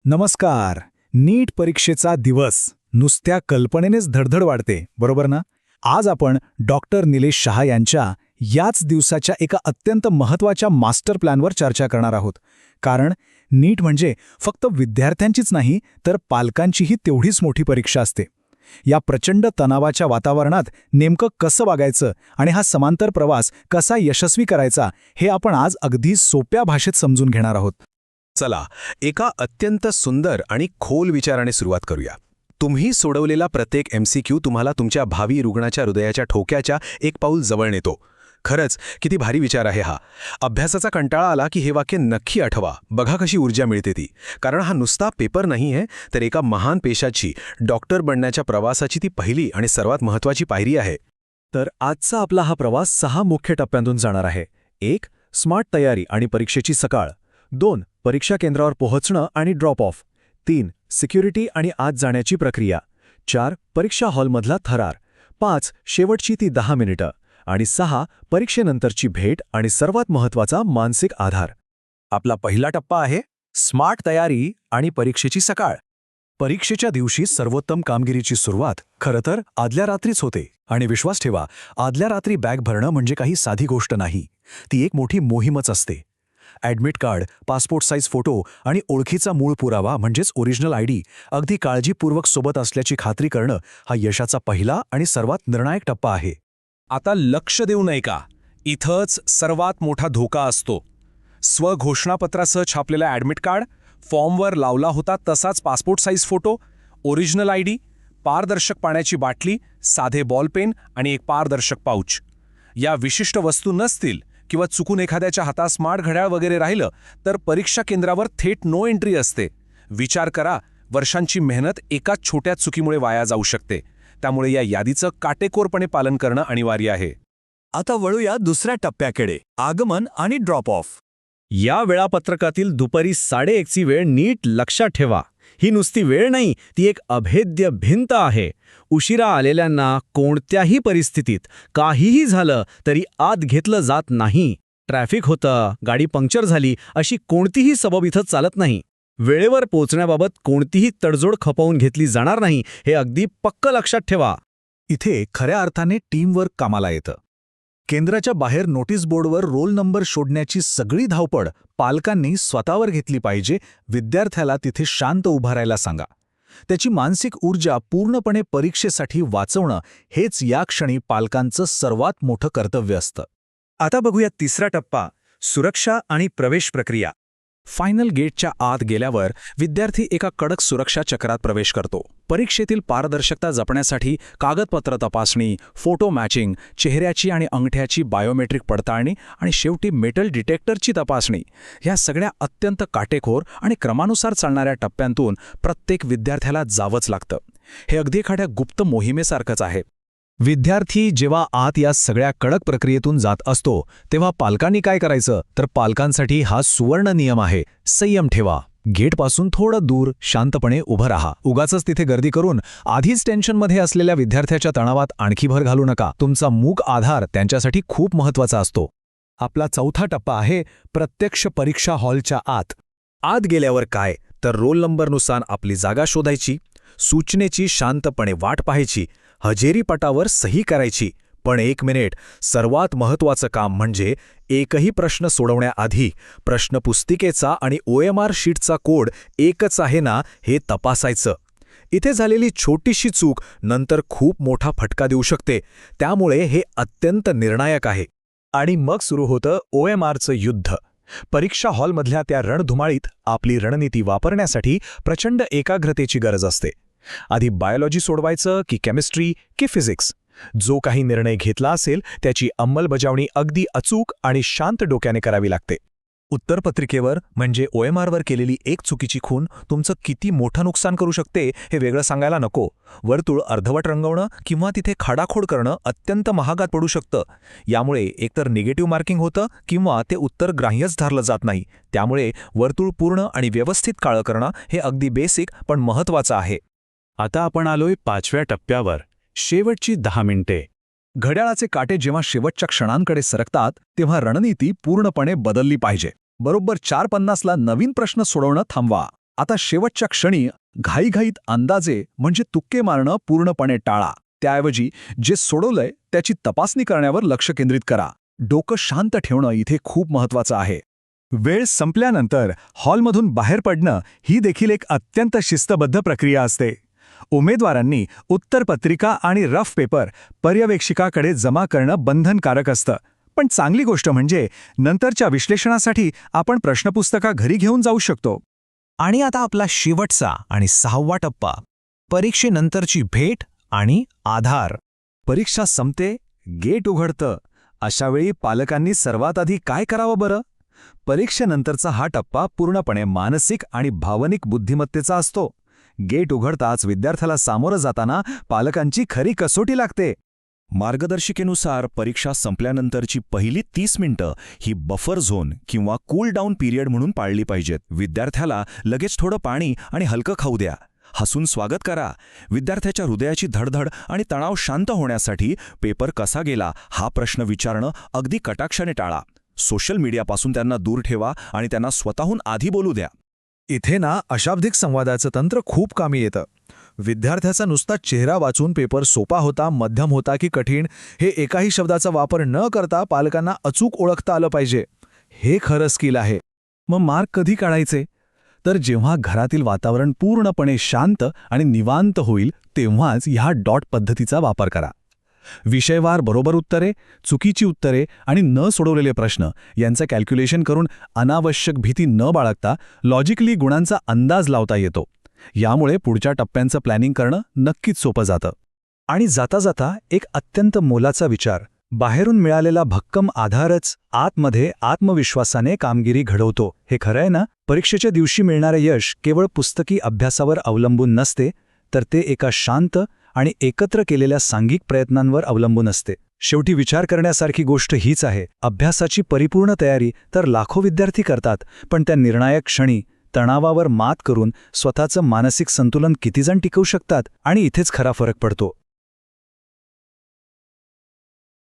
नमस्कार. नीट परीक्षेचा दिवस नुसत्या कल्पनेनेच धडधड वाढते, बरोबर ना? आज आपण डॉक्टर निलेश शहा यांच्या याच दिवसाच्या एका अत्यंत महत्त्वाच्या मास्टर प्लॅनवर चर्चा करणार आहोत. कारण नीट म्हणजे फक्त विद्यार्थ्यांचीच नाही, तर पालकांचीही तेवढीच मोठी परीक्षा असते. या प्रचंड तणावाच्या वातावरणात नेमकं कसं वागायचं आणि हा समांतर प्रवास कसा यशस्वी करायचा, हे आपण आज अगदी सोप्या भाषेत समजून घेणार आहोत. चला, एका अत्यंत सुंदर आणि खोल विचाराने सुरुवात करूया. तुम्ही सोडवलेला प्रत्येक MCQ तुम्हाला तुमच्या भावी रुग्णाच्या हृदयाच्या ठोक्याच्या एक पाऊल जवळ नेतो. खरंच किती भारी विचार आहे हा. अभ्यासाचा कंटाळा आला की हे वाक्य नक्की आठवा. बघा कशी ऊर्जा मिळते ती. कारण हा नुसता पेपर नाही आहे, तर एका महान पेशाची, डॉक्टर बनण्याच्या प्रवासाची ती पहिली आणि सर्वात महत्त्वाची पायरी आहे. तर आजचा आपला हा प्रवास 6 मुख्य टप्प्यांतून जाणार आहे. 1. स्मार्ट तयारी आणि परीक्षेची सकाळ. 2. परीक्षा केंद्रावर पोहोचणं आणि ड्रॉप ऑफ. 3. सिक्युरिटी आणि आत जाण्याची प्रक्रिया. 4. परीक्षा हॉलमधला थरार. 5. शेवटची ती 10 मिनिटं. आणि 6. परीक्षेनंतरची भेट आणि सर्वात महत्त्वाचा मानसिक आधार. आपला पहिला टप्पा आहे स्मार्ट तयारी आणि परीक्षेची सकाळ. परीक्षेच्या दिवशी सर्वोत्तम कामगिरीची सुरुवात खरं तर आदल्या रात्रीच होते. आणि विश्वास ठेवा, आदल्या रात्री बॅग भरणं म्हणजे काही साधी गोष्ट नाही. ती एक मोठी मोहीमच असते. Admit card, passport size photo आणि ओळखीचा मूळ पुरावा म्हणजेच ओरिजिनल ID अगदी काळजीपूर्वक सोबत असल्याची खात्री करणं हा यशाचा पहिला आणि सर्वात निर्णायक टप्पा आहे. आता लक्ष देऊ नये का? इथंच सर्वात मोठा धोका असतो. स्वघोषणापत्रासह छापलेला ॲडमिट कार्ड, फॉर्मवर लावला होता तसाच passport size photo, original ID, पारदर्शक पाण्याची बाटली, साधे बॉलपेन आणि एक पारदर्शक पाऊच. या विशिष्ट वस्तू नसतील किंवा चुकून एखाद्याच्या हातात स्मार्ट घड्याळ वगैरे राहिलं तर परीक्षा केंद्रावर थेट नो एंट्री असते. विचार करा, वर्षांची मेहनत एकाच छोट्या चुकीमुळे वाया जाऊ शकते. त्यामुळे या यादीचं काटेकोरपणे पालन करणं अनिवार्य आहे. आता वळूया दुसऱ्या टप्प्याकडे, आगमन आणि ड्रॉप ऑफ. या वेळापत्रकातील दुपारी 1:30ची वेळ नीट लक्षात ठेवा. ही नुसती वेळ नाही, ती एक अभेद्य भिंत आहे. उशिरा आलेल्यांना कोणत्याही परिस्थितीत काहीही झालं तरी आत घेतलं जात नाही. ट्रॅफिक होतं, गाडी पंक्चर झाली, अशी कोणतीही सबब इथं चालत नाही. वेळेवर पोहोचण्याबाबत कोणतीही तडजोड खपवून घेतली जाणार नाही, हे अगदी पक्क लक्षात ठेवा. इथे खऱ्या अर्थाने टीमवर्क कामाला येतं. केंद्राच्या बाहेर नोटीस बोर्डवर रोल नंबर शोधण्याची सगळी धावपळ पालकांनी स्वतःवर घेतली पाहिजे. विद्यार्थ्याला तिथे शांत उभा राहायला सांगा. त्याची मानसिक ऊर्जा पूर्णपणे परीक्षेसाठी वाचवणं हेच या क्षणी पालकांचं सर्वात मोठं कर्तव्य असतं. आता बघूया तिसरा टप्पा, सुरक्षा आणि प्रवेश प्रक्रिया. फायनल गेटच्या आत गेल्यावर विद्यार्थी एका कडक सुरक्षा चक्रात प्रवेश करतो. परीक्षेतील पारदर्शकता जपण्यासाठी कागदपत्र तपासणी, फोटो मॅचिंग, चेहऱ्याची आणि अंगठ्याची बायोमेट्रिक पडताळणी आणि शेवटी मेटल डिटेक्टरची तपासणी, ह्या सगळ्या अत्यंत काटेकोर आणि क्रमानुसार चालणाऱ्या टप्प्यांतून प्रत्येक विद्यार्थ्याला जावंच लागतं. हे अगदी एखाद्या गुप्त मोहिमेसारखंच आहे. विद्यार्थी जेव्हा आत या सगळ्या कडक प्रक्रियेतून जात असतो, तेव्हा पालकांनी काय करायचं? तर पालकांसाठी हा सुवर्ण नियम आहे, संयम ठेवा. गेटपासून थोडं दूर शांतपणे उभं राहा. उगाचच तिथे गर्दी करून आधीच टेन्शनमध्ये असलेल्या विद्यार्थ्याच्या तणावात आणखी भर घालू नका. तुमचा मूक आधार त्यांच्यासाठी खूप महत्त्वाचा असतो. आपला चौथा टप्पा आहे प्रत्यक्ष परीक्षा हॉलच्या आत. आत गेल्यावर काय, तर रोल नंबरनुसार आपली जागा शोधायची, सूचनेची शांतपणे वाट पाहायची, हजेरीपटावर सही करायची. पण 1 मिनिट, सर्वात महत्त्वाचं काम म्हणजे एकही प्रश्न सोडवण्याआधी प्रश्नपुस्तिकेचा आणि OMR शीटचा कोड एकच आहे ना हे तपासायचं. इथे झालेली छोटीशी चूक नंतर खूप मोठा फटका देऊ शकते. त्यामुळे हे अत्यंत निर्णायक आहे. आणि मग सुरू होतं OMRचं युद्ध. परीक्षा हॉलमधल्या त्या रणधुमाळीत आपली रणनीती वापरण्यासाठी प्रचंड एकाग्रतेची गरज असते. आधी बायोलॉजी सोडवायचं की केमिस्ट्री की फिजिक्स, जो काही निर्णय घेतला असेल त्याची अंमलबजावणी अगदी अचूक आणि शांत डोक्याने करावी लागते. उत्तरपत्रिकेवर म्हणजे OMRवर केलेली एक चुकीची खूण तुमचं किती मोठं नुकसान करू शकते हे वेगळं सांगायला नको. वर्तुळ अर्धवट रंगवणं किंवा तिथे खाडाखोड करणं अत्यंत महागात पडू शकतं. यामुळे एकतर निगेटिव्ह मार्किंग होतं किंवा ते उत्तर ग्राह्यच धरलं जात नाही. त्यामुळे वर्तुळ पूर्ण आणि व्यवस्थित काळं करणं हे अगदी बेसिक पण महत्त्वाचं आहे. आता आपण आलोय 5व्या टप्प्यावर, शेवटची 10 मिनिटे. घड्याळाचे काटे जेव्हा शेवटच्या क्षणांकडे सरकतात तेव्हा रणनीती पूर्णपणे बदलली पाहिजे. बरोबर 4:50ला नवीन प्रश्न सोडवणं थांबवा. आता शेवटच्या क्षणी घाईघाईत अंदाजे म्हणजे तुक्के मारणं पूर्णपणे टाळा. त्याऐवजी जे सोडवलंय त्याची तपासणी करण्यावर लक्ष केंद्रित करा. डोकं शांत ठेवणं इथे खूप महत्वाचं आहे. वेळ संपल्यानंतर हॉलमधून बाहेर पडणं ही देखील एक अत्यंत शिस्तबद्ध प्रक्रिया असते. उमेदवारांनी उत्तरपत्रिका आणि रफ पेपर पर्यवेक्षिकाकडे जमा करणं बंधनकारक असतं. पण चांगली गोष्ट म्हणजे नंतरच्या विश्लेषणासाठी आपण प्रश्नपुस्तिका घरी घेऊन जाऊ शकतो. आणि आता आपला शेवटचा आणि 6वा टप्पा, परीक्षेनंतरची भेट आणि आधार. परीक्षा संपते, गेट उघडतं. अशावेळी पालकांनी सर्वात आधी काय करावं बरं? परीक्षेनंतरचा हा टप्पा पूर्णपणे मानसिक आणि भावनिक बुद्धिमत्तेचा असतो. गेट उघडताच विद्यार्थ्याला सामोरं जाताना पालकांची खरी कसोटी लागते. मार्गदर्शिकेनुसार परीक्षा संपल्यानंतरची पहिली 30 मिनिटं ही बफर झोन किंवा कूल डाऊन पिरियड म्हणून पाळली पाहिजेत. विद्यार्थ्याला लगेच थोडं पाणी आणि हलकं खाऊ द्या. हसून स्वागत करा. विद्यार्थ्याच्या हृदयाची धडधड आणि तणाव शांत होण्यासाठी पेपर कसा गेला हा प्रश्न विचारणं अगदी कटाक्षाने टाळा. सोशल मीडियापासून त्यांना दूर ठेवा आणि त्यांना स्वतःहून आधी बोलू द्या. इथे ना अशाब्दिक संवादाचं तंत्र खूप कामी येतं. विद्यार्थ्याचा नुसता चेहरा वाचून पेपर सोपा होता, मध्यम होता की कठीण हे एकाही शब्दाचा वापर न करता पालकांना अचूक ओळखता आलं पाहिजे. हे खरं स्किल आहे. मग मार्क कधी काढायचे? तर जेव्हा घरातील वातावरण पूर्णपणे शांत आणि निवांत होईल तेव्हाच ह्या डॉट पद्धतीचा वापर करा. विषयवार बरोबर उत्तरे, चुकीची उत्तरे आणि न सोडवलेले प्रश्न यांचं कॅल्क्युलेशन करून अनावश्यक भीती न बाळगता लॉजिकली गुणांचा अंदाज लावता येतो. यामुळे पुढच्या टप्प्यांचं प्लॅनिंग करणं नक्कीच सोपं जातं. आणि जाता जाता एक अत्यंत मोलाचा विचार, बाहेरून मिळालेला भक्कम आधारच आतमध्ये आत्मविश्वासाने कामगिरी घडवतो. हे खरं आहे ना? परीक्षेच्या दिवशी मिळणारे यश केवळ पुस्तकी अभ्यासावर अवलंबून नसते, तर ते एका शांत आणि एकत्र केलेल्या सांघिक प्रयत्नांवर अवलंबून असते. शेवटी विचार करण्यासारखी गोष्ट हीच आहे, अभ्यासाची परिपूर्ण तयारी तर लाखो विद्यार्थी करतात, पण त्या निर्णायक क्षणी तणावावर मात करून स्वतःचं मानसिक संतुलन कितीजण टिकवू शकतात आणि इथेच खरा फरक पडतो.